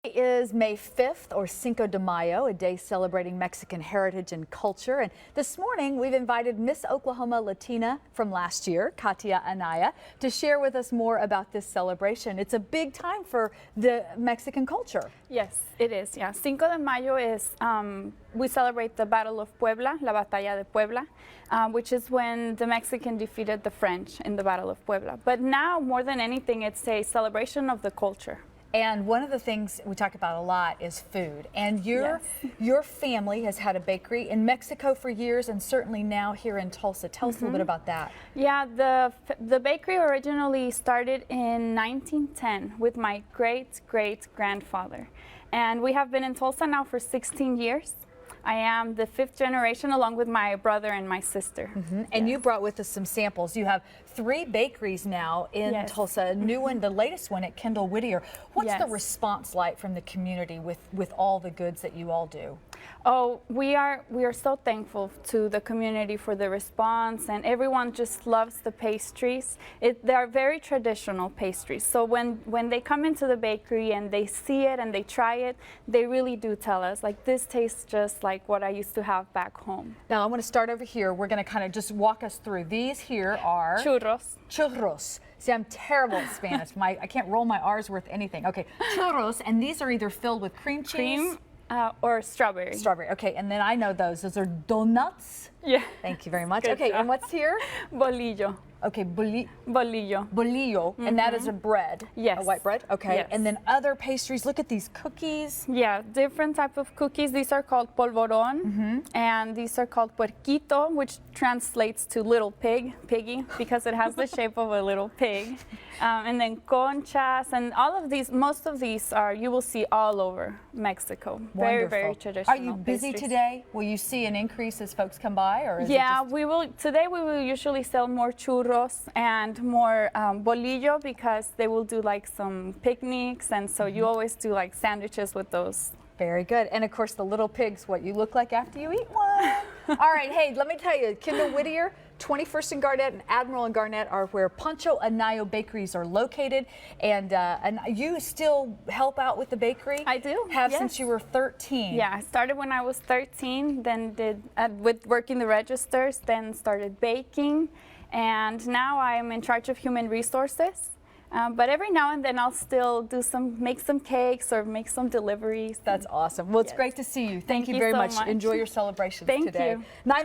It is May 5th, or Cinco de Mayo, a day celebrating Mexican heritage and culture. And this morning, we've invited Miss Oklahoma Latina from last year, Katia Anaya, to share with us more about this celebration. It's a big time for the Mexican culture. Yes, it is. Yeah, Cinco de Mayo is, we celebrate the Battle of Puebla, La Batalla de Puebla, which is when the Mexican defeated the French in the Battle of Puebla. But now, more than anything, it's a celebration of the culture. And one of the things we talk about a lot is food. And your family has had a bakery in Mexico for years, and certainly now here in Tulsa. Tell us a little bit about that. Yeah, the bakery originally started in 1910 with my great-great-grandfather. And we have been in Tulsa now for 16 years. I am the 5th generation along with my brother and my sister. And you brought with us some samples. You have 3 bakeries now in Tulsa, a new one, the latest one at Kendall Whittier. What's the response like from the community with all the goods that you all do? Oh, we are so thankful to the community for the response, and everyone just loves the pastries. They are very traditional pastries. So when they come into the bakery and they see it and they try it, they really do tell us, like, this tastes just like what I used to have back home. Now I want to start over here. We're going to kind of just walk us through. These here are churros. Churros. See, I'm terrible at Spanish. I can't roll my R's worth anything. Okay, churros, and these are either filled with cream cheese or strawberry. Strawberry. Okay, and then I know those. Those are donuts. Yeah. Thank you very much. Good Okay, job. and what's here? Bolillo. Okay, Bolillo. Bolillo, and that is a bread. Yes. A white bread. Okay, Yes. and then other pastries. Look at these cookies. Yeah, different type of cookies. These are called polvorón, and these are called puerquito, which translates to little piggy, because it has the shape of a little pig. And then conchas, and all of these, most of these you will see all over Mexico. Wonderful. Very traditional. Are you busy pastries. today? Will you see an increase as folks come by, or is Yeah, it just... we will. Today we will usually sell more churros and more bolillo, because they will do like some picnics, and so you always do like sandwiches with those. Very good. And of course, the little pigs, what you look like after you eat one. All right, hey, let me tell you, Kendall Whittier, 21st and Garnett, and Admiral and Garnett are where Pancho Anaya bakeries are located. And you still help out with the bakery? I do. Have since you were 13. Yeah, I started when I was 13, then did with working the registers, then started baking, and now I'm in charge of human resources. But every now and then I'll still make some cakes or make some deliveries. That's awesome. Well, it's great to see you. Thank you very so much. much. Enjoy your celebrations Thank today. you.